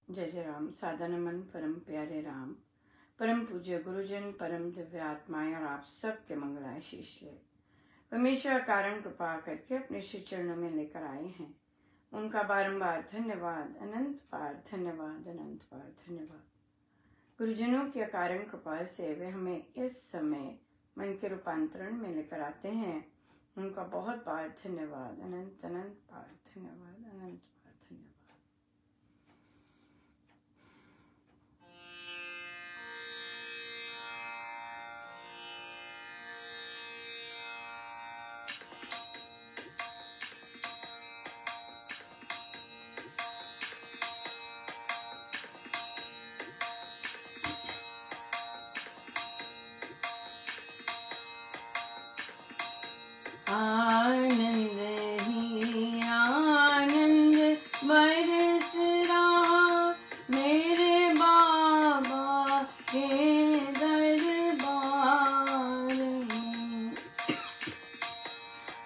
जय जय राम। सादा नमन परम प्यारे राम, परम पूज्य गुरुजन, परम दिव्य आत्माएं और आप सबके मंगलाय शीश ले परमेश्वर कारण कृपा करके अपने श्री चरणों में लेकर आए हैं। उनका बारंबार धन्यवाद, अनंत बार धन्यवाद, अनंत बार धन्यवाद। गुरुजनों की अकारण कृपा से वे हमें इस समय मन के रूपांतरण में लेकर आते हैं। उनका बहुत बार धन्यवाद, अनंत अनंत बार धन्यवाद, अनंत बार धन्यवाद। आनंद ही आनंद बरस रहा मेरे बाबा के दरबार में।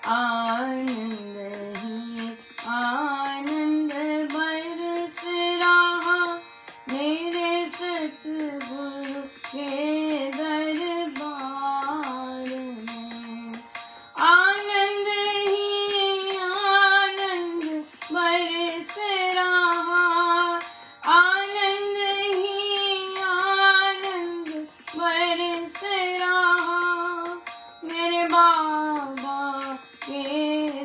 आनंद ही आनंद बरस रहा मेरे सतगुरु के दरबार में। आनंद ही आनंद बरस रहा, आनंद ही आनंद बरस रहा मेरे बाबा के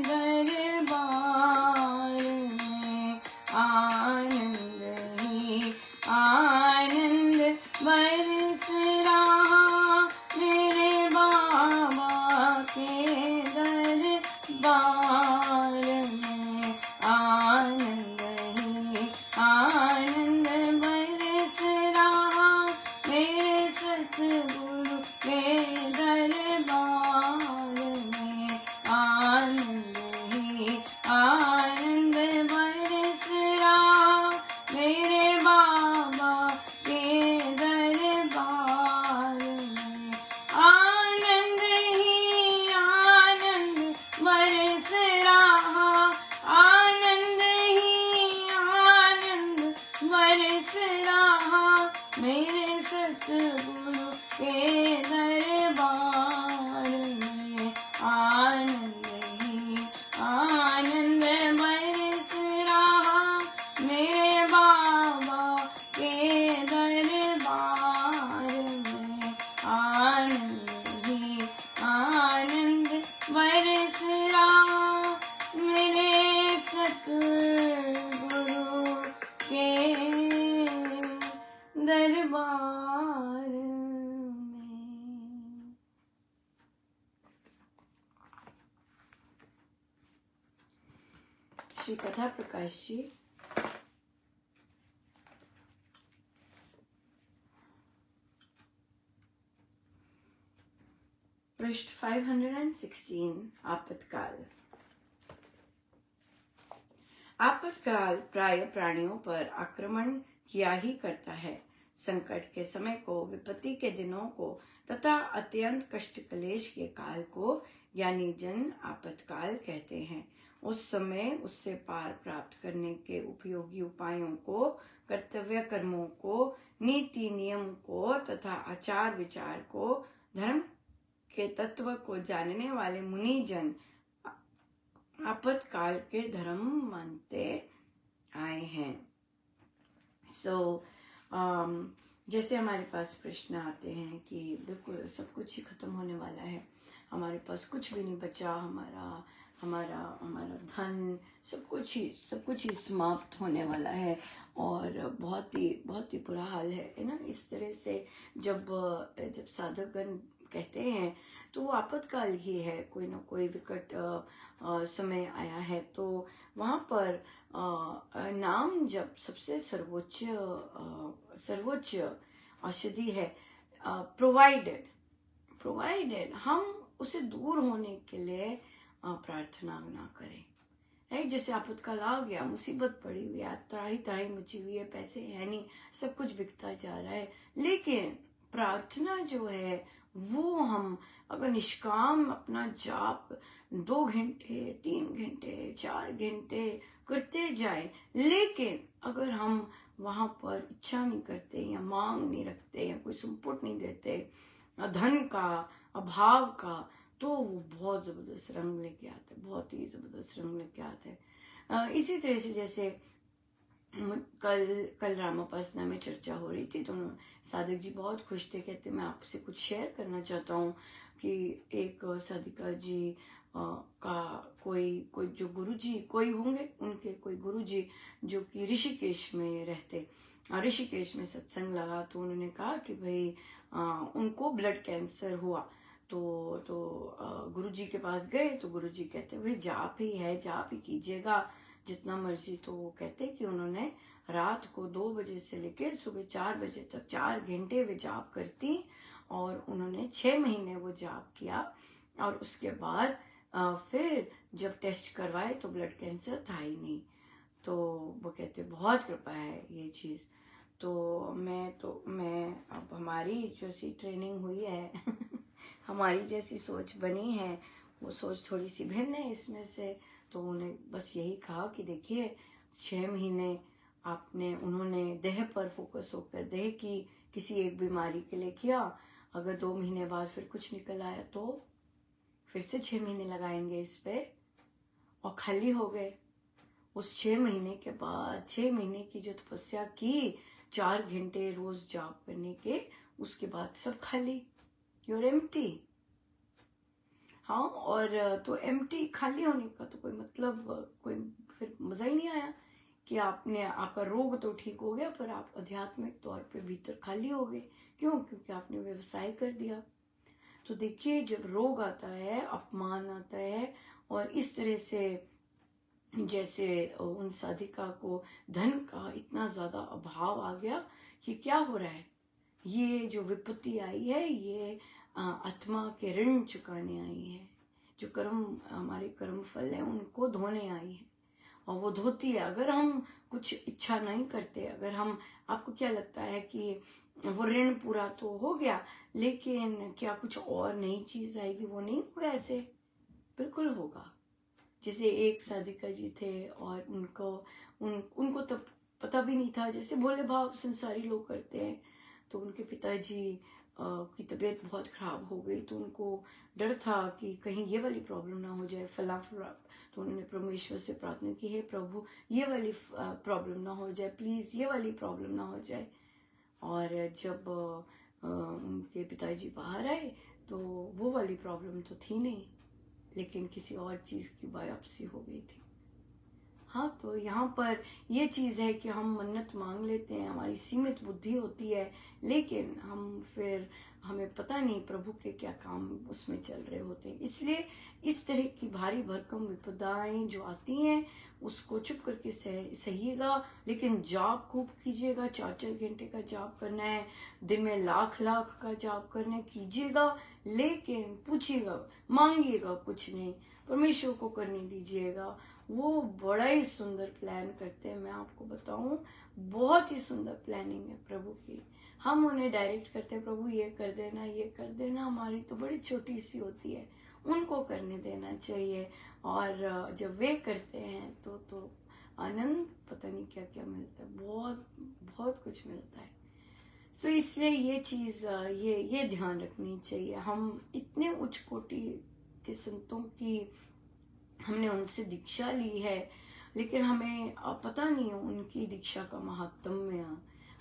दरबार में। आनंद ही आनंद बरस रहा मेरे बाबा के दरबार में। आनंद ही आनंद बरस रहा मेरे सतगुरु के दरबार में। आनंद ही आनंद बरस रहा मेरे बाबा के दरबार में। आनंद ही आनंद बरस रहा, आनंद ही आनंद बरस रहा मेरे सतगुरु के दरबार में। आनंद ही आनंद बरस रहा मेरे बाबा के दरबार में। आनंद ही आनंद बरस रहा मेरे सतगुरु के दरबार में। श्री कथा प्रकाश जी पृष्ठ 516। आपातकाल। आपातकाल प्राय प्राणियों पर आक्रमण किया ही करता है। संकट के समय को, विपत्ति के दिनों को तथा अत्यंत कष्ट क्लेश के काल को यानी जन आपातकाल कहते हैं। उस समय उससे पार प्राप्त करने के उपयोगी उपायों को, कर्तव्य कर्मों को, नीति नियम को तथा आचार विचार को, धर्म के तत्व को जानने वाले मुनि जन आपातकाल के धर्म मानते आए हैं। जैसे हमारे पास प्रश्न आते हैं कि बिल्कुल सब कुछ ही खत्म होने वाला है, हमारे पास कुछ भी नहीं बचा, हमारा हमारा हमारा धन सब कुछ ही समाप्त होने वाला है और बहुत ही बुरा हाल है ना। इस तरह से जब साधकगण कहते हैं तो वो आपातकाल ही है, कोई ना कोई विकट समय आया है। तो वहां पर नाम जब सबसे सर्वोच्च औषधि है। प्रोवाइडेड हम उसे दूर होने के लिए प्रार्थना ना करें। राइट, जैसे आपातकाल आ गया, मुसीबत पड़ी हुई है, त्राही मची हुई है, पैसे है नहीं, सब कुछ बिकता जा रहा है, लेकिन प्रार्थना जो है वो हम अगर निष्काम अपना जाप 2 घंटे, 3 घंटे, 4 घंटे करते जाए। लेकिन अगर हम वहां पर इच्छा नहीं करते या मांग नहीं रखते या कोई सपोर्ट नहीं देते धन का, अभाव का, तो वो बहुत जबरदस्त रंग लेके आते हैं, बहुत ही जबरदस्त रंग लेके आते हैं। इसी तरह से जैसे कल रामापासना में चर्चा हो रही थी तो साधक जी बहुत खुश थे, कहते मैं आपसे कुछ शेयर करना चाहता हूँ कि एक साधिका जी का कोई जो गुरुजी कोई होंगे, उनके कोई गुरुजी जो कि ऋषिकेश में रहते, ऋषिकेश में सत्संग लगा तो उन्होंने कहा कि भाई उनको ब्लड कैंसर हुआ। तो गुरुजी के पास गए तो गुरुजी कहते भाई जाप ही है, जाप ही कीजिएगा जितना मर्जी। तो वो कहते कि उन्होंने रात को 2 बजे से लेकर सुबह 4 बजे तक 4 घंटे वे जाप करती और उन्होंने 6 महीने वो जाप किया। और उसके बाद फिर जब टेस्ट करवाए तो ब्लड कैंसर था ही नहीं। तो वो कहते बहुत कृपा है ये चीज। तो मैं अब हमारी जैसी ट्रेनिंग हुई है हमारी जैसी सोच बनी है, वो सोच थोड़ी सी भिन्न है इसमें से। तो उन्हें बस यही कहा कि देखिए 6 महीने उन्होंने देह पर फोकस होकर देह की किसी एक बीमारी के लिए किया। अगर 2 महीने बाद फिर कुछ निकल आया तो फिर से 6 महीने लगाएंगे इस पे, और खाली हो गए। उस 6 महीने के बाद 6 महीने की जो तपस्या की 4 घंटे रोज जाप करने के, उसके बाद सब खाली, यूर एम्प्टी। हाँ, और तो एम्प्टी खाली होने का तो कोई मतलब, कोई फिर मजा ही नहीं आया कि आपका रोग तो ठीक हो गया पर आप आध्यात्मिक तौर पे भीतर खाली हो गए। क्यों? क्योंकि आपने व्यवसाय कर दिया। तो देखिए जब रोग आता है, अपमान आता है, और इस तरह से जैसे उन साधिका को धन का इतना ज्यादा अभाव आ गया कि क्या हो रहा है, ये जो विपत्ति आई है ये आत्मा के ऋण चुकाने आई है, जो हमारे कर्म फल है उनको धोने आई है। और वो धोती है अगर हम कुछ इच्छा नहीं करते। अगर हम, आपको क्या लगता है कि वो ऋण पूरा तो हो गया, लेकिन क्या कुछ और नई चीज आएगी? वो नहीं होगा ऐसे, बिल्कुल होगा। जैसे एक साधिका जी थे और उनको तब पता भी नहीं था, जैसे भोले भाव संसारी लोग करते हैं। तो उनके पिताजी की तबीयत बहुत खराब हो गई तो उनको डर था कि कहीं ये वाली प्रॉब्लम ना हो जाए, फला। तो उन्होंने परमेश्वर से प्रार्थना की, हे प्रभु ये वाली प्रॉब्लम ना हो जाए, प्लीज ये वाली प्रॉब्लम ना हो जाए। और जब उनके पिताजी बाहर आए तो वो वाली प्रॉब्लम तो थी नहीं, लेकिन किसी और चीज की बायोप्सी हो गई थी। हाँ, तो यहाँ पर ये चीज है कि हम मन्नत मांग लेते हैं, हमारी सीमित बुद्धि होती है, लेकिन हमें पता नहीं प्रभु के क्या काम उसमें चल रहे होते हैं। इसलिए इस तरह की भारी भरकम विपदाएं जो आती हैं उसको चुप करके सहिएगा, लेकिन जाप खूब कीजिएगा। 4-4 घंटे का जाप करना है, दिन में लाख का जाप करना है, कीजिएगा। लेकिन पूछिएगा, मांगिएगा कुछ नहीं, परमेश्वर को करने दीजिएगा। वो बड़ा ही सुंदर प्लान करते हैं, मैं आपको बताऊं, बहुत ही सुंदर प्लानिंग है प्रभु की। हम उन्हें डायरेक्ट करते हैं, प्रभु ये कर देना, ये कर देना, हमारी तो बड़ी छोटी सी होती है, उनको करने देना चाहिए। और जब वे करते हैं तो आनंद पता नहीं क्या क्या मिलता है, बहुत बहुत कुछ मिलता है। सो इसलिए ये चीज ये ध्यान रखनी चाहिए। हम इतने उच्च कोटि के संतों की हमने उनसे दीक्षा ली है, लेकिन हमें पता नहीं है उनकी दीक्षा का महात्म्य,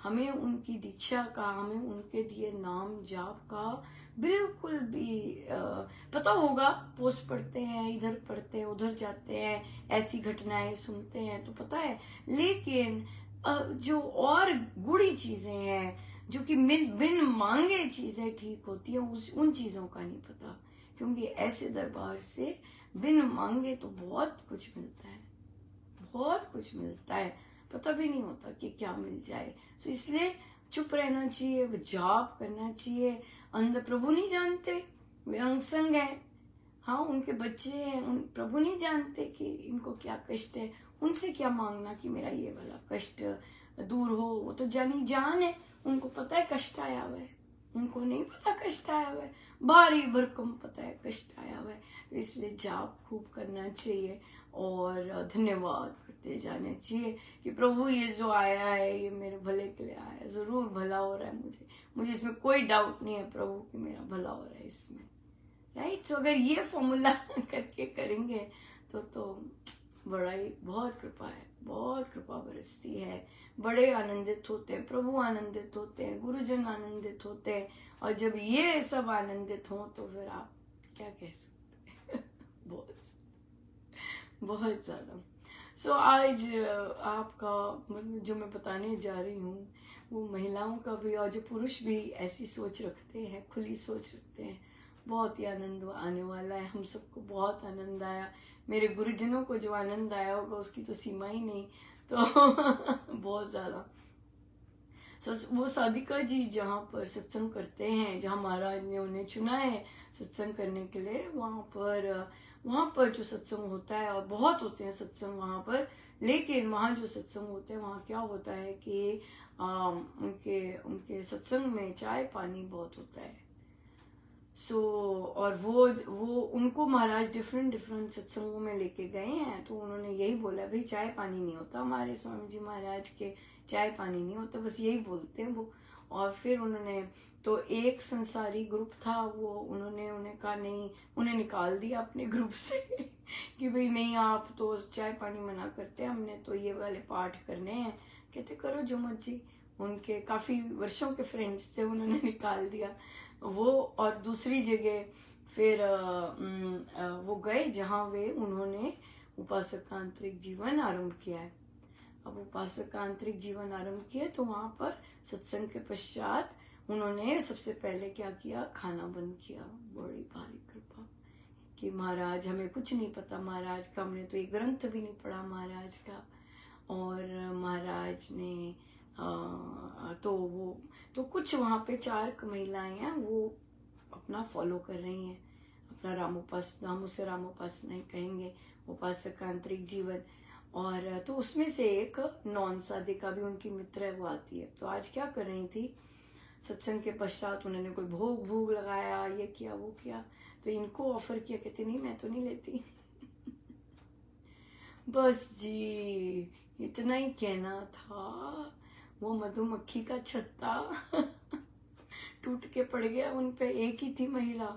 हमें उनकी दीक्षा का, हमें उनके दिए नाम जाप का बिल्कुल भी पता होगा। पोस्ट पढ़ते हैं, इधर पढ़ते हैं, उधर जाते हैं, ऐसी घटनाएं सुनते हैं तो पता है, लेकिन जो और गूढ़ी चीजें हैं, जो कि बिन मांगे चीजें ठीक होती है, उन चीजों का नहीं पता। क्योंकि ऐसे दरबार से बिन मांगे तो बहुत कुछ मिलता है, बहुत कुछ मिलता है, पता भी नहीं होता कि क्या मिल जाए। तो इसलिए चुप रहना चाहिए, जाप करना चाहिए। अंदर प्रभु नहीं जानते, वे अंगसंग है। हाँ, उनके बच्चे हैं, प्रभु नहीं जानते कि इनको क्या कष्ट है। उनसे क्या मांगना कि मेरा ये वाला कष्ट दूर हो, वो तो जानी जान है, उनको पता है कष्ट आया हुआ है, उनको नहीं पता कष्ट आया हुआ है, भारी भरकम पता है कष्ट आया हुआ है। तो इसलिए जाप खूब करना चाहिए और धन्यवाद। होते जाने चाहिए कि प्रभु ये जो आया है ये मेरे भले के लिए आया है, जरूर भला हो रहा है, मुझे इसमें कोई डाउट नहीं है प्रभु कि मेरा भला हो रहा है इसमें, राइट। तो अगर ये फॉर्मूला करके करेंगे तो बड़ा ही बहुत कृपा है, बहुत कृपा बरसती है, बड़े आनंदित होते हैं, प्रभु आनंदित होते हैं, गुरुजन आनंदित होते हैं। और जब ये सब आनंदित हो तो फिर आप क्या कह सकते हैं बहुत बहुत ज्यादा। सो आज आपका जो मैं बताने जा रही हूँ वो महिलाओं का भी और जो पुरुष भी ऐसी सोच रखते हैं, खुली सोच रखते हैं, बहुत ही आनंद आने वाला है। हम सबको बहुत आनंद आया, मेरे गुरुजनों को जो आनंद आया होगा उसकी तो सीमा ही नहीं, तो बहुत ज्यादा। वो साधिका जी जहाँ पर सत्संग करते हैं, जहाँ महाराज ने उन्हें चुना है सत्संग करने के लिए, वहाँ पर जो सत्संग होता है, और बहुत होते हैं सत्संग वहाँ पर, लेकिन वहाँ जो सत्संग होते हैं वहाँ क्या होता है कि उनके सत्संग में चाय पानी बहुत होता है। और वो उनको महाराज डिफरेंट सत्संगों में लेके गए हैं, तो उन्होंने यही बोला भाई चाय पानी नहीं होता हमारे स्वामी जी महाराज के, चाय पानी नहीं होता, बस यही बोलते हैं वो। और फिर उन्होंने तो एक संसारी ग्रुप था वो, उन्हें कहा नहीं, उन्हें निकाल दिया अपने ग्रुप से कि भाई नहीं आप तो चाय पानी मना करते हैं, हमने तो ये वाले पाठ करने हैं। कहते करो जो मर्जी। उनके काफी वर्षों के फ्रेंड्स थे, उन्होंने निकाल दिया वो। और दूसरी जगह फिर वो गए जहाँ उन्होंने उपासक का आंतरिक जीवन आरंभ किया है। अब उपासक का आंतरिक जीवन आरंभ किया तो वहां पर सत्संग के पश्चात उन्होंने सबसे पहले क्या किया, खाना बंद किया। बड़ी भारी कृपा कि महाराज हमें कुछ नहीं पता महाराज का, हमने तो एक ग्रंथ भी नहीं पढ़ा महाराज का। और महाराज ने तो कुछ वहां पे 4 महिलाएं हैं वो अपना फॉलो कर रही हैं, अपना रामोपासना कहेंगे, उपासक का आंतरिक जीवन। और तो उसमें से एक नॉन साधिका भी उनकी मित्र है, वो आती है। तो आज क्या कर रही थी, सत्संग के पश्चात उन्होंने कोई भोग लगाया, ये किया वो किया, तो इनको ऑफर किया, कहते नहीं मैं तो नहीं लेती बस जी इतना ही कहना था। वो मधुमक्खी का छत्ता टूट के पड़ गया उन पे। एक ही थी महिला,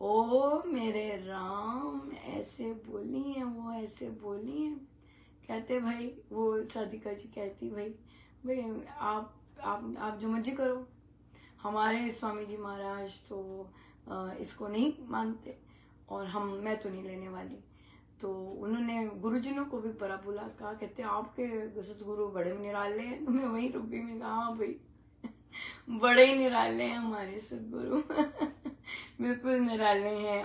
ओ मेरे राम, ऐसे बोली है वो, ऐसे बोली है। कहते भाई, वो साधिका जी कहती भाई आप जो मर्जी करो, हमारे स्वामी जी महाराज तो इसको नहीं मानते और मैं तो नहीं लेने वाली। तो उन्होंने गुरुजनों को भी बड़ा बुला कहा, कहते आपके सतगुरु बड़े निराले हैं। तो मैं वहीं रुक गई, मैं कहा हाँ भाई बड़े ही निराले हैं हमारे सतगुरु बिल्कुल निराले हैं।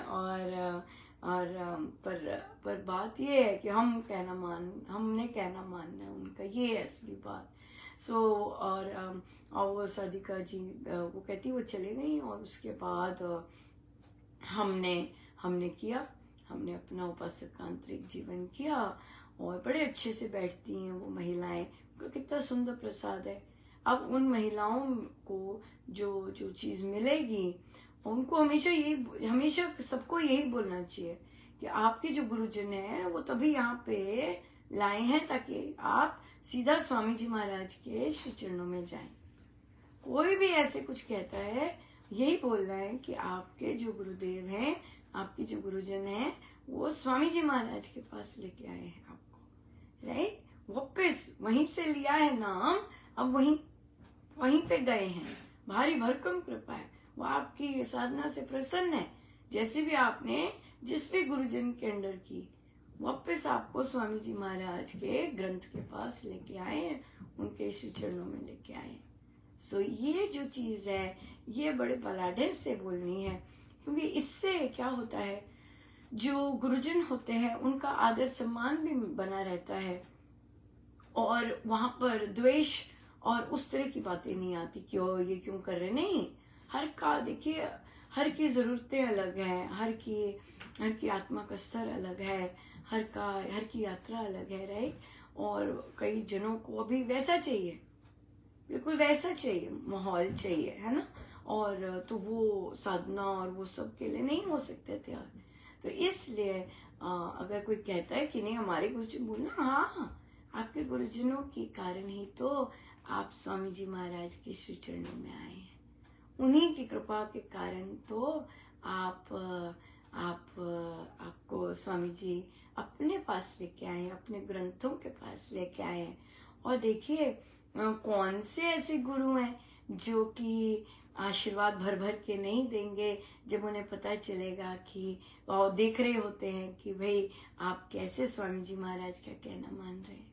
पर बात ये है कि हमने कहना मानना है उनका, ये है असली बात। और वो साधिका जी वो कहती वो चले गई। और उसके बाद हमने अपना उपासक का आंतरिक जीवन किया और बड़े अच्छे से बैठती हैं वो महिलाएं, कितना सुंदर प्रसाद है। अब उन महिलाओं को जो चीज मिलेगी, उनको हमेशा सबको यही बोलना चाहिए कि आपके जो गुरुजन है वो तभी यहाँ पे लाए हैं ताकि आप सीधा स्वामी जी महाराज के श्री चरणों में जाएं। कोई भी ऐसे कुछ कहता है, यही बोल रहा है कि आपके जो गुरुदेव हैं, आपके जो गुरुजन हैं, वो स्वामी जी महाराज के पास लेके आए हैं आपको, राइट। वापस वहीं से लिया है नाम, अब वहीं पे गए हैं। भारी भरकम कृपा है, वो आपकी साधना से प्रसन्न है। जैसे भी आपने जिस भी गुरुजन के अंडर की, वापस आपको स्वामी जी महाराज के ग्रंथ के पास लेके आए हैं, उनके श्री चरणों में लेके आए हैं। सो ये जो चीज है, ये बड़े बलाढ्य से बोलनी है, क्योंकि इससे क्या होता है, जो गुरुजन होते हैं उनका आदर सम्मान भी बना रहता है और वहां पर द्वेष और उस तरह की बातें नहीं आती कि ओ ये क्यों कर रहे, नहीं। देखिए हर की जरूरतें अलग हैं, हर की आत्मा का स्तर अलग है, हर की यात्रा अलग है, राइट। और कई जनों को अभी वैसा चाहिए, बिल्कुल वैसा चाहिए, माहौल चाहिए, है ना। और तो वो साधना और वो सब के लिए नहीं हो सकते तैयार। तो इसलिए अगर कोई कहता है कि नहीं हमारे कुछ बोलना, हाँ आपके गुरुजनों के कारण ही तो आप स्वामी जी महाराज के श्री चरणों में आए हैं। उन्हीं की कृपा के कारण तो आपको स्वामी जी अपने पास लेके आए, अपने ग्रंथों के पास लेके आए। और देखिए कौन से ऐसे गुरु हैं जो कि आशीर्वाद भर भर के नहीं देंगे जब उन्हें पता चलेगा कि और देख रहे होते हैं कि भाई आप कैसे स्वामी जी महाराज का कहना मान रहे हैं।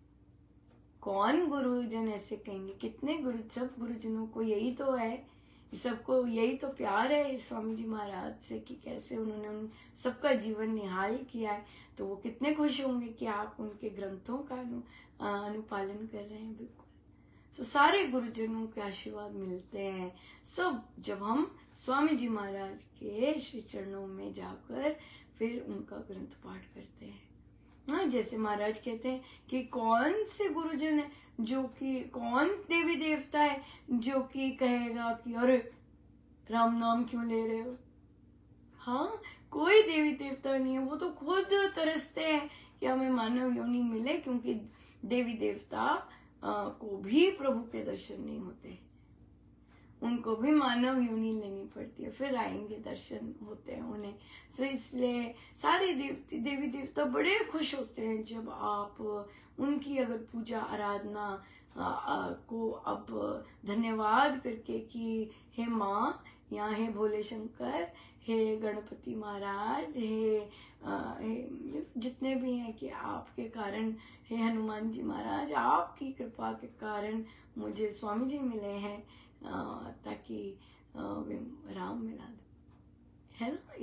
कौन गुरुजन ऐसे कहेंगे? कितने गुरु, सब गुरुजनों को यही तो है, सबको यही तो प्यार है स्वामी जी महाराज से कि कैसे उन्होंने उन सबका जीवन निहाल किया है। तो वो कितने खुश होंगे कि आप उनके ग्रंथों का अनुपालन कर रहे हैं। बिल्कुल। तो सारे गुरुजनों के आशीर्वाद मिलते हैं सब जब हम स्वामी जी महाराज के श्री चरणों में जाकर फिर उनका ग्रंथ पाठ करते हैं। हाँ, जैसे महाराज कहते हैं कि कौन से गुरुजन है जो कि, कौन देवी देवता है जो कि कहेगा कि अरे राम नाम क्यों ले रहे हो। हाँ, कोई देवी देवता नहीं है, वो तो खुद तरसते हैं कि हमें मानव योनि मिले, क्योंकि देवी देवता को भी प्रभु के दर्शन नहीं होते, उनको भी मानव योनि लेनी पड़ती है, फिर आएंगे दर्शन होते हैं उन्हें। सो इसलिए सारे देवी देवता बड़े खुश होते हैं जब आप उनकी अगर पूजा आराधना को अब धन्यवाद करके कि हे माँ या हे भोले शंकर, हे गणपति महाराज, हे जितने भी हैं कि आपके कारण, हे हनुमान जी महाराज, आपकी कृपा के कारण मुझे स्वामी जी मिले हैं ताकि राम मिला दे, है ना।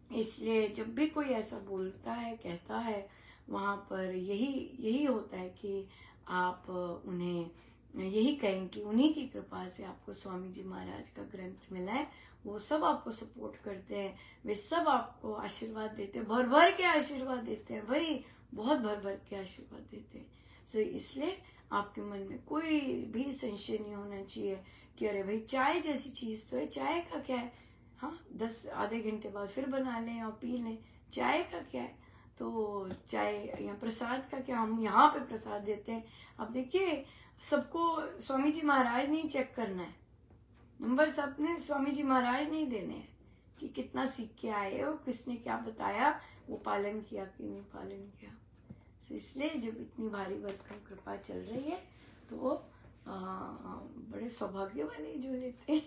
इसलिए जब भी कोई ऐसा बोलता है, कहता है, वहां पर यही होता है कि आप उन्हें यही कहें कि उन्हीं की कृपा से आपको स्वामी जी महाराज का ग्रंथ मिला है। वो सब आपको सपोर्ट करते हैं, वे सब आपको आशीर्वाद देते हैं, भर भर के आशीर्वाद देते हैं भाई, बहुत भर भर के आशीर्वाद देते हैं। सो इसलिए आपके मन में कोई भी संशय नहीं होना चाहिए कि अरे भाई चाय जैसी चीज तो है, चाय का क्या है, हाँ 10 आधे घंटे बाद फिर बना लें और पी लें, चाय का क्या है। तो चाय या प्रसाद का क्या, हम यहाँ पे प्रसाद देते हैं। अब देखिए सबको स्वामी जी महाराज नहीं चेक करना है, नंबर सबने स्वामी जी महाराज नहीं देने हैं कि कितना सीख के आए हो, किसने क्या बताया, वो पालन किया कि नहीं पालन किया। तो इसलिए जब इतनी भारी भरकम कृपा चल रही है तो बड़े सौभाग्य वाले जो लेते हैं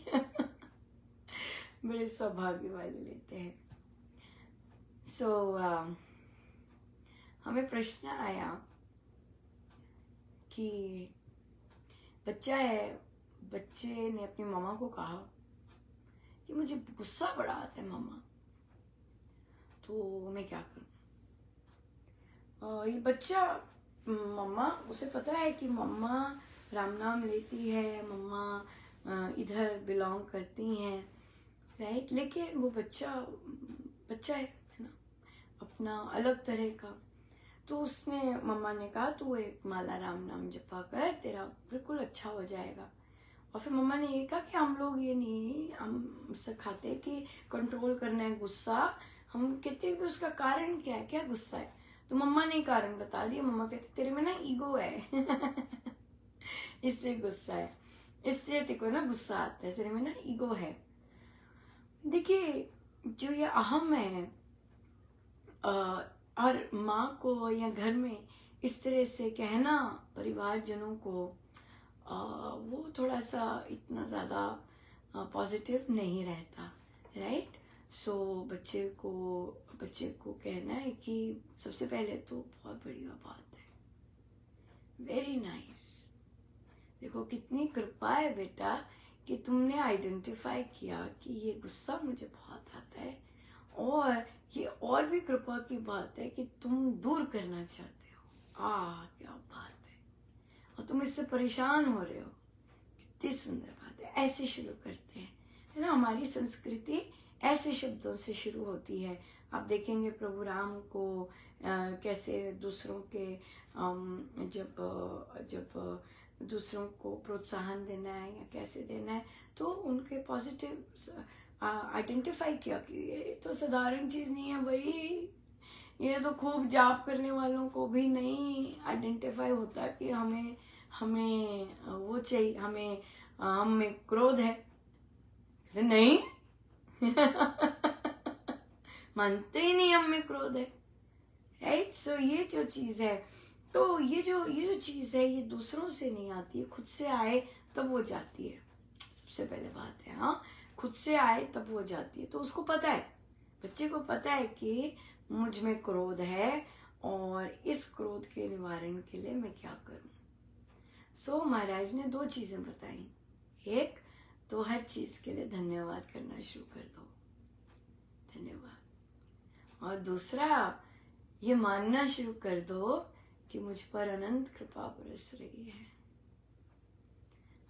बड़े सौभाग्य वाले लेते हैं। हमें प्रश्न आया कि बच्चा है, बच्चे ने अपनी मामा को कहा कि मुझे गुस्सा बड़ा आता है मामा, तो मैं क्या करूं। ये बच्चा, मम्मा, उसे पता है कि मम्मा राम नाम लेती है, मम्मा इधर बिलोंग करती हैं, राइट। लेकिन वो बच्चा है ना, अपना अलग तरह का। तो उसने, मम्मा ने कहा तू एक माला राम नाम जपा कर, तेरा बिल्कुल अच्छा हो जाएगा। और फिर मम्मा ने ये कहा कि हम लोग ये नहीं हम सिखाते कि कंट्रोल करना है गुस्सा, हम कहते हैं कि उसका कारण क्या है, क्या गुस्सा है। तो मम्मा ने कारण बता दिया, मम्मा कहते तेरे में ना ईगो है इसलिए गुस्सा है, इसलिए तेरे को ना गुस्सा आता है, तेरे में ना ईगो है। देखिए जो ये अहम है और माँ को या घर में इस तरह से कहना परिवारजनों को, वो थोड़ा सा इतना ज्यादा पॉजिटिव नहीं रहता, राइट। सो बच्चे को कहना है कि सबसे पहले तो बहुत बढ़िया बात है, वेरी नाइस, देखो कितनी कृपा है बेटा कि तुमने आइडेंटिफाई किया कि ये गुस्सा मुझे बहुत आता है, और ये और भी कृपा की बात है कि तुम दूर करना चाहते हो। क्या बात है, और तुम इससे परेशान हो रहे हो, कितनी सुंदर बात है। ऐसे शुरू करते हैं, है ना, हमारी संस्कृति ऐसे शब्दों से शुरू होती है। आप देखेंगे प्रभु राम को कैसे दूसरों के जब दूसरों को प्रोत्साहन देना है या कैसे देना है, तो उनके पॉजिटिव आइडेंटिफाई किया कि ये तो साधारण चीज नहीं है भाई, ये तो खूब जाप करने वालों को भी नहीं आइडेंटिफाई होता कि हमें हमें वो चाहिए, हमें हम में क्रोध है। नहीं मानते ही नहीं हम में क्रोध है, राइट। सो ये जो चीज है, तो ये जो चीज है ये दूसरों से नहीं आती है, खुद से आए तब वो जाती है। सबसे पहले बात है, हाँ, खुद से आए तब वो जाती है। तो उसको पता है, बच्चे को पता है कि मुझ में क्रोध है और इस क्रोध के निवारण के लिए मैं क्या करूं। सो महाराज ने दो चीजें बताई। एक तो हर चीज के लिए धन्यवाद करना शुरू कर दो, धन्यवाद। और दूसरा ये मानना शुरू कर दो कि मुझ पर अनंत कृपा बरस रही है।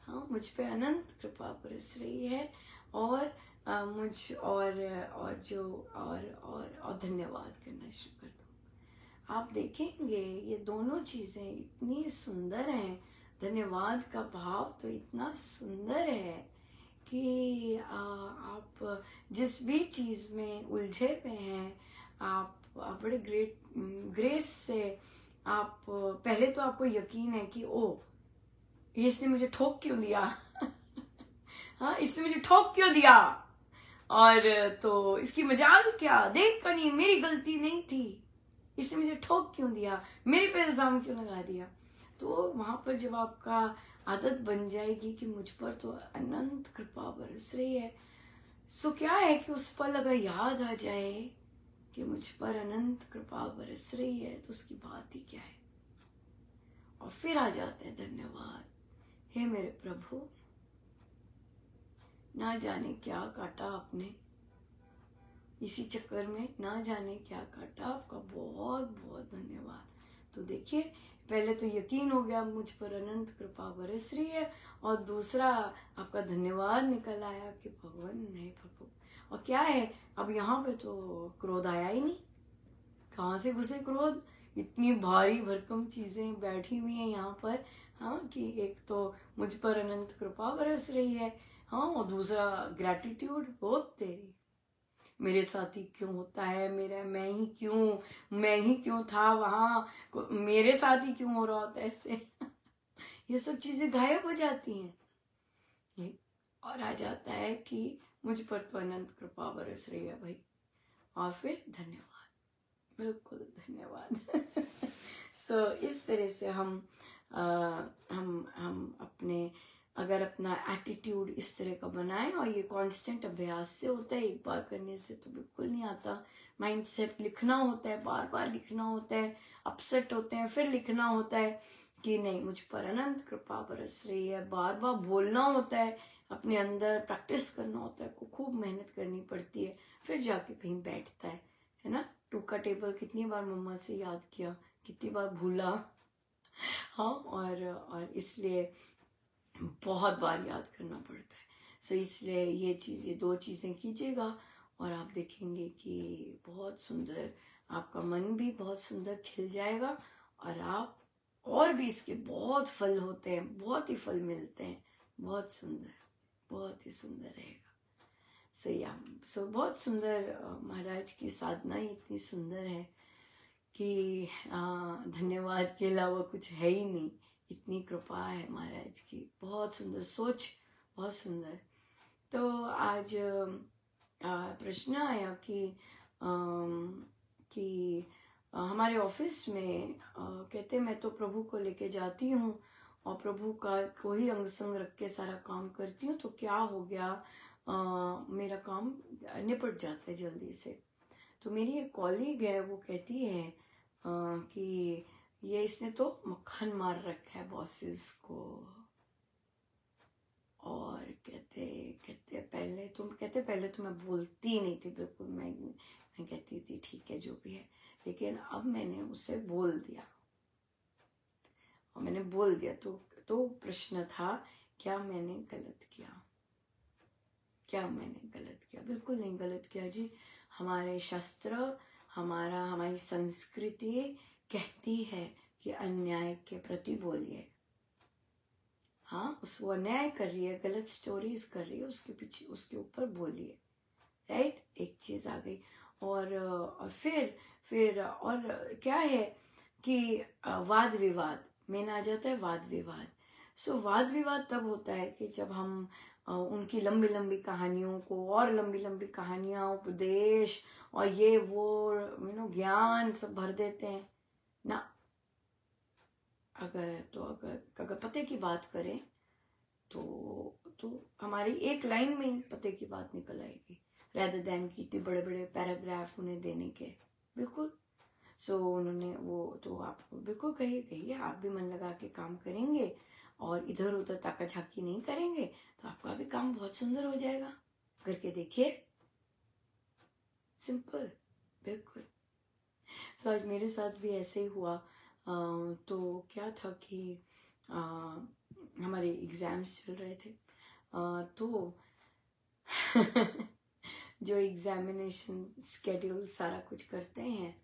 हाँ, मुझ पे अनंत कृपा बरस रही है और मुझ और जो और धन्यवाद करना शुरू कर दो। आप देखेंगे ये दोनों चीजें इतनी सुंदर हैं, धन्यवाद का भाव तो इतना सुंदर है कि आप जिस भी चीज में उलझे पे हैं, आप बड़े ग्रेस से आप पहले तो आपको यकीन है कि ओ ये इसने मुझे ठोक क्यों दिया हाँ, इसने मुझे ठोक क्यों दिया, और तो इसकी मजाल क्या, देख कहीं मेरी गलती नहीं थी, इसने मुझे ठोक क्यों दिया, मेरे पे इल्जाम क्यों लगा दिया। तो वहां पर जब आपका आदत बन जाएगी कि मुझ पर तो अनंत कृपा बरस रही है, सो क्या है कि उस पल अगर याद आ जाए कि मुझ पर अनंत कृपा बरस रही है तो उसकी बात ही क्या है। और फिर आ जाते हैं धन्यवाद। हे मेरे प्रभु, ना जाने क्या काटा आपने इसी चक्कर में, ना जाने क्या काटा, आपका बहुत बहुत धन्यवाद। तो देखिए, पहले तो यकीन हो गया मुझ पर अनंत कृपा बरस रही है, और दूसरा आपका धन्यवाद निकल आया कि भगवान नहीं प्रभु। और क्या है, अब यहाँ पे तो क्रोध आया ही नहीं, कहाँ से घुसे क्रोध, इतनी भारी भरकम चीजें बैठी हुई हैं यहाँ पर। हाँ, कि एक तो मुझ पर अनंत कृपा बरस रही है, हाँ, और दूसरा ग्रेटिट्यूड, बहुत तेरी मेरे साथ ही क्यों होता है, मेरा मैं ही क्यों था वहां, मेरे साथ ही क्यों हो रहा होता है ऐसे ये सब चीजें गायब हो जाती हैं। ये और आ जाता है कि मुझ पर तो अनंत कृपा बरस रही है भाई, और फिर धन्यवाद, बिल्कुल धन्यवाद सो इस तरह से हम अपने अगर अपना एटीट्यूड इस तरह का बनाएं, और ये कांस्टेंट अभ्यास से होता है, एक बार करने से तो बिल्कुल नहीं आता। माइंडसेट लिखना होता है, बार बार लिखना होता है, अपसेट होते हैं फिर लिखना होता है कि नहीं मुझ पर अनंत कृपा बरस रही है, बार बार बोलना होता है, अपने अंदर प्रैक्टिस करना होता है, खूब मेहनत करनी पड़ती है, फिर जाके कहीं बैठता है ना। टू का टेबल कितनी बार मम्मा से याद किया, कितनी बार भूला, हाँ, और इसलिए बहुत बार याद करना पड़ता है। सो इसलिए ये दो चीजें कीजिएगा और आप देखेंगे कि बहुत सुंदर, आपका मन भी बहुत सुंदर खिल जाएगा, और आप और भी इसके बहुत फल होते हैं, बहुत ही फल मिलते हैं, बहुत सुंदर, बहुत ही सुंदर रहेगा। सो बहुत सुंदर, महाराज की साधना ही इतनी सुंदर है कि धन्यवाद के अलावा कुछ है ही नहीं, इतनी कृपा है महाराज की, बहुत सुंदर सोच, बहुत सुंदर। तो आज प्रश्न आया कि हमारे ऑफिस में कहते मैं तो प्रभु को लेके जाती हूँ और प्रभु का कोई अंग संग रख के सारा काम करती हूँ, तो क्या हो गया, मेरा काम निपट जाता है जल्दी से। तो मेरी एक कॉलीग है, वो कहती है कि ये इसने तो मक्खन मार रखा है बॉसेस को, और कहते पहले तो मैं बोलती नहीं थी बिल्कुल, मैं कहती थी ठीक है जो भी है, लेकिन अब मैंने उसे बोल दिया, और मैंने बोल दिया तो प्रश्न था क्या मैंने गलत किया, क्या मैंने गलत किया? बिल्कुल नहीं गलत किया जी। हमारे शास्त्र, हमारी संस्कृति कहती है कि अन्याय के प्रति बोलिए। हाँ, वो अन्याय कर रही है, गलत स्टोरीज कर रही है, उसके पीछे उसके ऊपर बोलिए, राइट। एक चीज आ गई। और फिर और क्या है कि वाद विवाद मेन आ जाता है, वाद विवाद। सो वाद विवाद तब होता है कि जब हम उनकी लंबी लंबी कहानियों को और लंबी लंबी कहानियां, उपदेश और ये वो ज्ञान सब भर देते हैं ना। अगर पते की बात करें तो हमारी एक लाइन में ही पते की बात निकल आएगी, rather देन कि इतने बड़े बड़े पैराग्राफ उन्हें देने के। बिल्कुल। सो उन्होंने वो तो आपको बिल्कुल कहिए आप भी मन लगा के काम करेंगे और इधर उधर ताका झाकी नहीं करेंगे तो आपका भी काम बहुत सुंदर हो जाएगा। करके देखिए, सिंपल, बिल्कुल। सो आज मेरे साथ भी ऐसे ही हुआ। तो क्या था कि हमारे एग्जाम्स चल रहे थे, तो जो एग्जामिनेशन स्केड्यूल सारा कुछ करते हैं,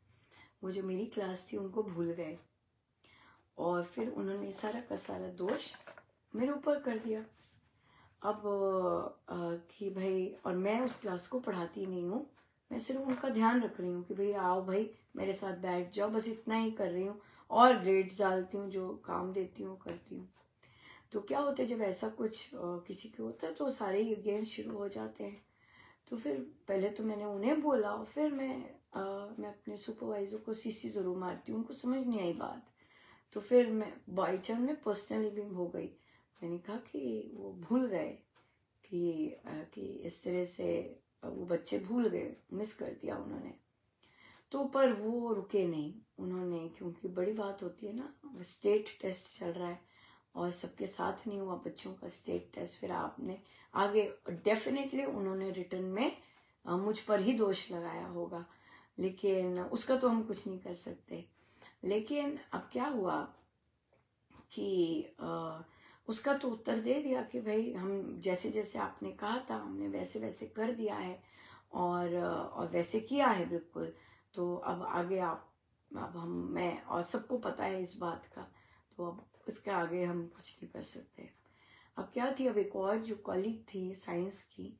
वो जो मेरी क्लास थी उनको भूल गए और फिर उन्होंने सारा का सारा दोष मेरे ऊपर कर दिया। अब कि भाई, और मैं उस क्लास को पढ़ाती नहीं हूँ, मैं सिर्फ उनका ध्यान रख रही हूँ कि भाई आओ भाई मेरे साथ बैठ जाओ, बस इतना ही कर रही हूँ और ग्रेड्स डालती हूँ, जो काम देती हूँ करती हूँ। तो क्या होता है जब ऐसा कुछ किसी को होता है तो सारे ही अगेंस्ट शुरू हो जाते हैं। तो फिर पहले तो मैंने उन्हें बोला और फिर मैं अपने सुपरवाइजर को सीसी जरूर मारती हूँ, उनको समझ नहीं आई बात। तो फिर मैं बाई चांस में पर्सनली भी हो गई। मैंने कहा कि वो भूल गए कि इस तरह से वो बच्चे भूल गए, मिस कर दिया उन्होंने। तो पर वो रुके नहीं उन्होंने, क्योंकि बड़ी बात होती है ना, स्टेट टेस्ट चल रहा है और सबके साथ नहीं हुआ बच्चों का स्टेट टेस्ट। फिर आपने आगे डेफिनेटली उन्होंने रिटर्न में मुझ पर ही दोष लगाया होगा, लेकिन उसका तो हम कुछ नहीं कर सकते। लेकिन अब क्या हुआ कि उसका तो उत्तर दे दिया कि भाई हम जैसे जैसे आपने कहा था हमने वैसे वैसे कर दिया है और वैसे किया है बिल्कुल। तो अब आगे अब मैं और सबको पता है इस बात का, तो अब उसके आगे हम कुछ नहीं कर सकते। अब क्या थी, अब एक और जो कॉलीग थी साइंस की,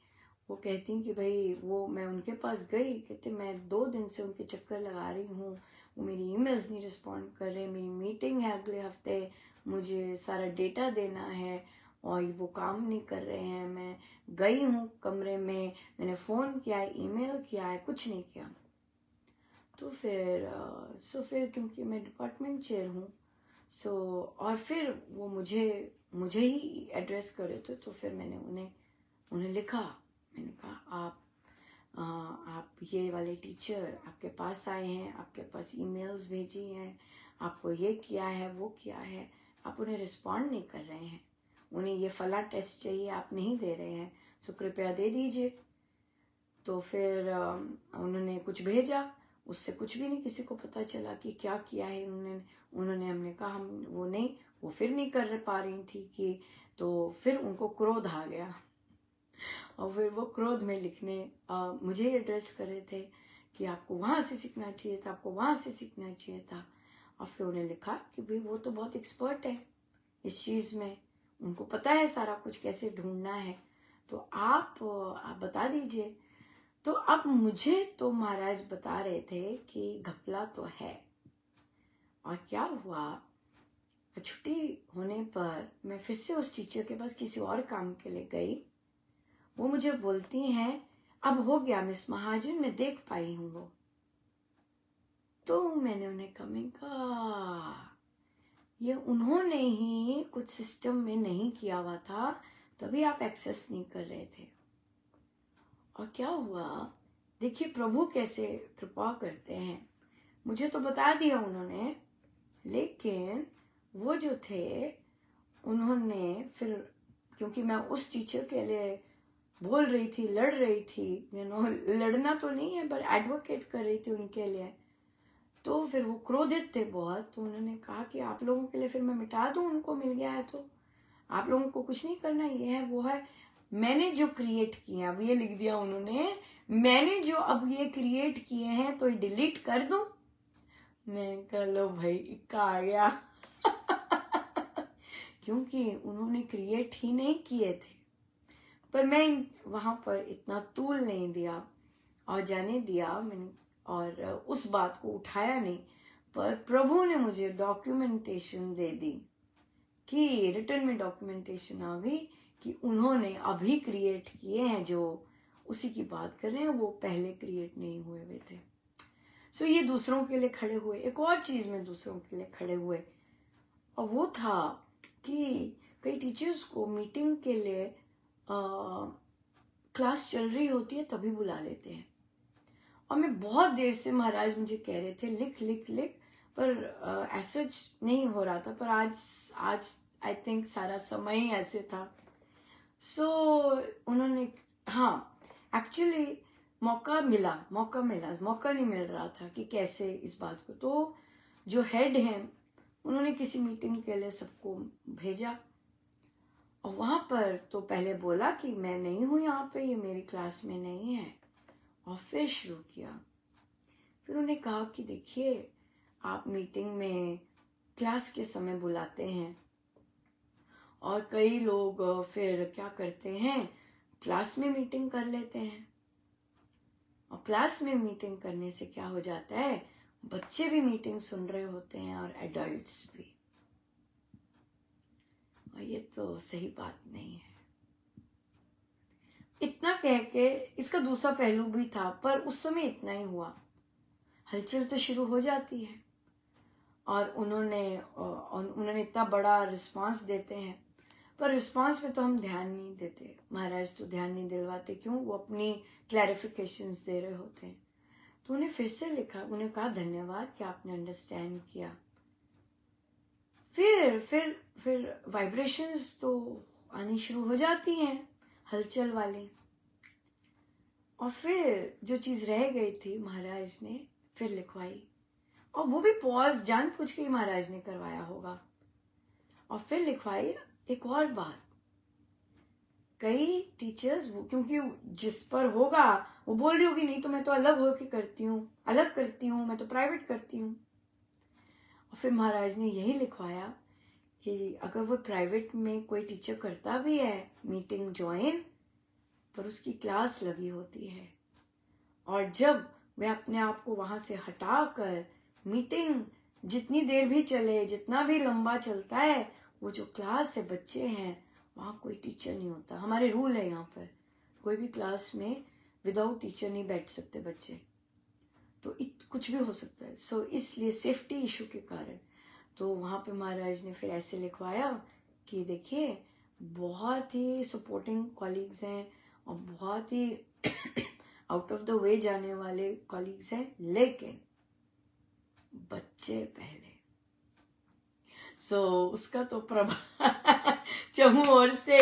वो कहती कि भाई वो मैं उनके पास गई, कहते मैं 2 दिन से उनके चक्कर लगा रही हूँ, वो मेरी ईमेल्स नहीं रिस्पॉन्ड कर रहे, मेरी मीटिंग है अगले हफ्ते, मुझे सारा डेटा देना है और वो काम नहीं कर रहे हैं। मैं गई हूँ कमरे में, मैंने फ़ोन किया है, ईमेल किया है, कुछ नहीं किया। तो फिर क्योंकि मैं डिपार्टमेंट चेयर हूँ, और फिर वो मुझे ही एड्रेस करे थे, तो फिर मैंने उन्हें लिखा। मैंने कहा आप ये वाले टीचर आपके पास आए हैं, आपके पास ईमेल्स भेजी हैं, आपको ये किया है वो किया है, आप उन्हें रिस्पॉन्ड नहीं कर रहे हैं, उन्हें ये फला टेस्ट चाहिए आप नहीं दे रहे हैं, तो कृपया दे दीजिए। तो फिर उन्होंने कुछ भेजा, उससे कुछ भी नहीं किसी को पता चला कि क्या किया है उन्होंने। हमने कहा हम वो फिर नहीं कर पा रही थी कि, तो फिर उनको क्रोध आ गया और फिर वो क्रोध में लिखने मुझे एड्रेस कर रहे थे कि आपको वहां से सीखना चाहिए था, आपको वहां से सीखना चाहिए था। और फिर उन्हें लिखा कि भाई वो तो बहुत एक्सपर्ट है इस चीज में, उनको पता है सारा कुछ कैसे ढूंढना है, तो आप बता दीजिए। तो अब मुझे तो महाराज बता रहे थे कि घपला तो है। और क्या हुआ, छुट्टी होने पर मैं फिर से उस टीचर के पास किसी और काम के लिए गई। वो मुझे बोलती हैं अब हो गया मिस महाजन, मैं देख पाई हूँ वो। तो मैंने उन्हें कहा ये उन्होंने ही कुछ सिस्टम में नहीं किया हुआ था, तभी आप एक्सेस नहीं कर रहे थे। और क्या हुआ, देखिए प्रभु कैसे कृपा करते हैं। मुझे तो बता दिया उन्होंने, लेकिन वो जो थे उन्होंने फिर, क्योंकि मैं उस टीचर के लिए बोल रही थी, लड़ रही थी, लड़ना तो नहीं है पर एडवोकेट कर रही थी उनके लिए, तो फिर वो क्रोधित थे बहुत। तो उन्होंने कहा कि आप लोगों के लिए फिर मैं मिटा दूं, उनको मिल गया है तो आप लोगों को कुछ नहीं करना, ये है वो है, मैंने जो क्रिएट किया, अब ये लिख दिया उन्होंने, मैंने जो अब ये क्रिएट किए हैं तो ये डिलीट कर दूं। मैं कह लो भाई इक्का आ गया क्योंकि उन्होंने क्रिएट ही नहीं किए थे। पर मैं वहां पर इतना तूल नहीं दिया और जाने दिया मैंने, और उस बात को उठाया नहीं, पर प्रभु ने मुझे डॉक्यूमेंटेशन दे दी कि रिटर्न में डॉक्यूमेंटेशन आ गई कि उन्होंने अभी क्रिएट किए हैं, जो उसी की बात कर रहे हैं, वो पहले क्रिएट नहीं हुए हुए थे। सो ये दूसरों के लिए खड़े हुए। एक और चीज में दूसरों के लिए खड़े हुए, और वो था कि कई टीचर्स को मीटिंग के लिए क्लास चल रही होती है तभी बुला लेते हैं, और मैं बहुत देर से महाराज मुझे कह रहे थे लिख लिख लिख, पर ऐसा नहीं हो रहा था। पर आज आई थिंक सारा समय ही ऐसे था। सो उन्होंने, हाँ एक्चुअली मौका नहीं मिल रहा था कि कैसे इस बात को। तो जो हेड हैं उन्होंने किसी मीटिंग के लिए सबको भेजा, और वहां पर तो पहले बोला कि मैं नहीं हूं यहाँ पे, ये मेरी क्लास में नहीं है, और फिर शुरू किया। फिर उन्होंने कहा कि देखिए आप मीटिंग में क्लास के समय बुलाते हैं, और कई लोग फिर क्या करते हैं, क्लास में मीटिंग कर लेते हैं, और क्लास में मीटिंग करने से क्या हो जाता है, बच्चे भी मीटिंग सुन रहे होते हैं और एडल्ट्स भी, और ये तो सही बात नहीं है। इतना कह के इसका दूसरा पहलू भी था, पर उस समय इतना ही हुआ। हलचल तो शुरू हो जाती है, और उन्होंने इतना बड़ा रिस्पांस देते हैं, पर रिस्पांस पे तो हम ध्यान नहीं देते। महाराज तो ध्यान नहीं दिलवाते, क्यों, वो अपनी क्लैरिफिकेशंस दे रहे होते हैं। तो उन्हें फिर से लिखा, उन्हें कहा धन्यवाद कि आपने अंडरस्टैंड किया। फिर वाइब्रेशंस तो आनी शुरू हो जाती हैं, हलचल वाली। और फिर जो चीज रह गई थी महाराज ने फिर लिखवाई, और वो भी पॉज जानबूझ के ही महाराज ने करवाया होगा। और फिर लिखवाई एक और बात, कई टीचर्स वो क्योंकि जिस पर होगा वो बोल रही होगी नहीं तो मैं तो अलग होके करती हूँ, अलग करती हूँ, मैं तो प्राइवेट करती हूँ। और फिर महाराज ने यही लिखवाया कि अगर वो प्राइवेट में कोई टीचर करता भी है मीटिंग ज्वाइन, पर उसकी क्लास लगी होती है, और जब वह अपने आप को वहां से हटाकर मीटिंग जितनी देर भी चले, जितना भी लंबा चलता है, वो जो क्लास है, बच्चे हैं, वहां कोई टीचर नहीं होता। हमारे रूल है यहाँ पर, कोई भी क्लास में विदाउट टीचर नहीं बैठ सकते बच्चे, तो कुछ भी हो सकता है। सो इसलिए सेफ्टी इशू के कारण तो वहां पे महाराज ने फिर ऐसे लिखवाया कि देखिए बहुत ही सपोर्टिंग कॉलीग्स हैं, और बहुत ही आउट ऑफ द वे जाने वाले कॉलीग्स हैं, लेकिन बच्चे पहले। उसका तो प्रभाव चहु ओर से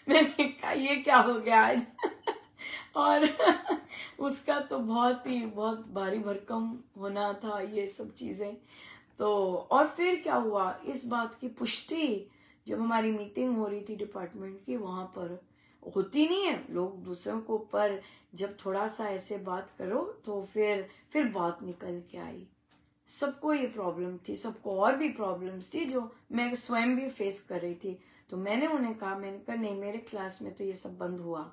मैंने कहा ये क्या हो गया आज और उसका तो बहुत भारी भरकम होना था ये सब चीजें। तो और फिर क्या हुआ, इस बात की पुष्टि जब हमारी मीटिंग हो रही थी डिपार्टमेंट की, वहां पर होती नहीं है लोग दूसरों को, पर जब थोड़ा सा ऐसे बात करो तो फिर बात निकल के आई। सबको ये प्रॉब्लम थी, सबको और भी प्रॉब्लम्स थी जो मैं स्वयं भी फेस कर रही थी। तो मैंने उन्हें कहा, नहीं मेरे क्लास में तो ये सब बंद हुआ,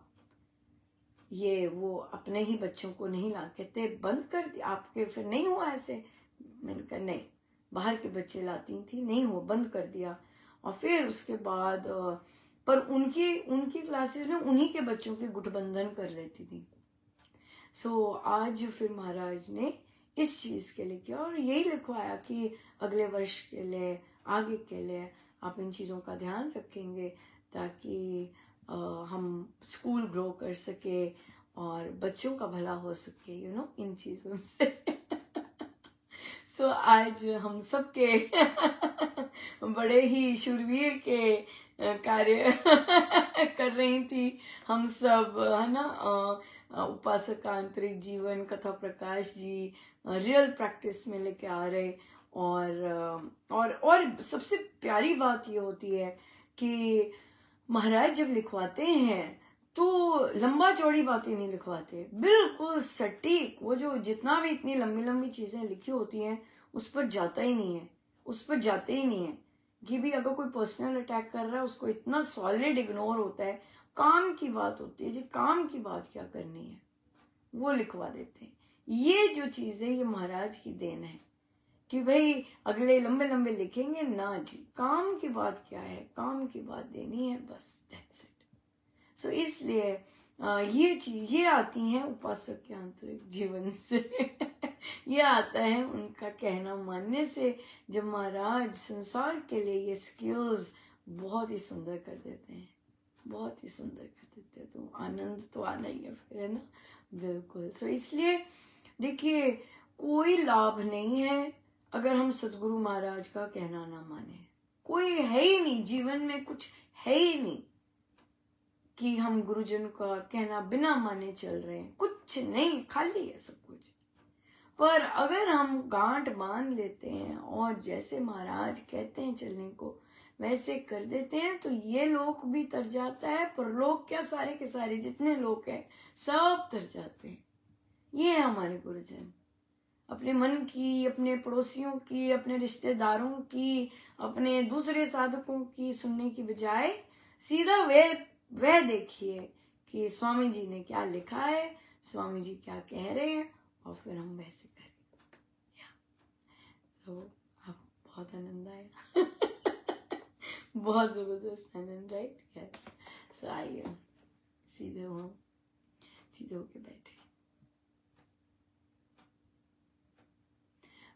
ये वो अपने ही बच्चों को नहीं ला कहते बंद कर दिया आपके, फिर नहीं हुआ ऐसे। मैंने कहा नहीं, बाहर के बच्चे लाती थी, नहीं हुआ, बंद कर दिया। और फिर उसके बाद पर उनकी क्लासेस में उन्हीं के बच्चों के गुठबंधन कर लेती थी। आज फिर महाराज ने इस चीज के लिए किया और यही लिखवाया कि अगले वर्ष के लिए, आगे के लिए आप इन चीजों का ध्यान रखेंगे ताकि हम स्कूल ग्रो कर सके और बच्चों का भला हो सके, इन चीजों से। आज हम सब के बड़े ही शूरवीर के कार्य कर रही थी हम सब, है ना। उपासक का आंतरिक जीवन कथा प्रकाश जी रियल प्रैक्टिस में लेके आ रहे, और सबसे प्यारी बात ये होती है कि महाराज जब लिखवाते हैं तो लंबा चौड़ी बातें नहीं लिखवाते, बिल्कुल सटीक। वो जो जितना भी इतनी लंबी लंबी चीजें लिखी होती हैं उस पर जाता ही नहीं है, उस पर जाते ही नहीं है कि भी अगर कोई पर्सनल अटैक कर रहा है उसको इतना सॉलिड इग्नोर होता है। काम की बात होती है जी, काम की बात क्या करनी है, वो लिखवा देते हैं। ये जो चीज है ये महाराज की देन है कि भाई अगले लंबे लंबे लिखेंगे ना जी, काम की बात क्या है, काम की बात देनी है बस, दैट्स इट। सो इसलिए ये चीज ये आती हैं उपासक के आंतरिक जीवन से ये आता है उनका कहना मानने से। जब महाराज संसार के लिए ये स्किल्स बहुत ही सुंदर कर देते हैं, बहुत ही सुंदर कर देते हैं, तो आनंद तो आना ही है फिर, है ना। बिल्कुल। सो इसलिए देखिए कोई लाभ नहीं है अगर हम सदगुरु महाराज का कहना ना माने। कोई है ही नहीं, जीवन में कुछ है ही नहीं कि हम गुरुजन का कहना बिना माने चल रहे हैं, कुछ नहीं, खाली है सब कुछ। पर अगर हम गांठ बांध लेते हैं और जैसे महाराज कहते हैं चलने को वैसे कर देते हैं तो ये लोक भी तर जाता है, परलोक क्या सारे के सारे जितने लोग हैं सब तर जाते हैं। ये है हमारे गुरुजन। अपने मन की, अपने पड़ोसियों की, अपने रिश्तेदारों की, अपने दूसरे साधकों की सुनने की बजाय सीधा वह देखिए कि स्वामी जी ने क्या लिखा है, स्वामी जी क्या कह रहे हैं, और फिर हम वैसे करें। तो अब बहुत आनंद आया बहुत जबरदस्त आनंद, राइट। यस। सो आइए सीधे होके बैठे,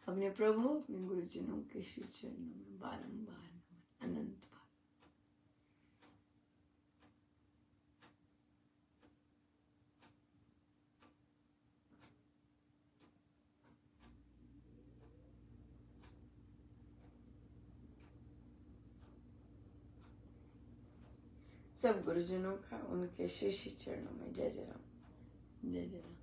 अपने प्रभु अपने गुरुजनों के श्री चरणों में बारंबार अनंत बार। सब गुरुजनों का उनके श्री चरणों में जय जय राम, जय जय राम।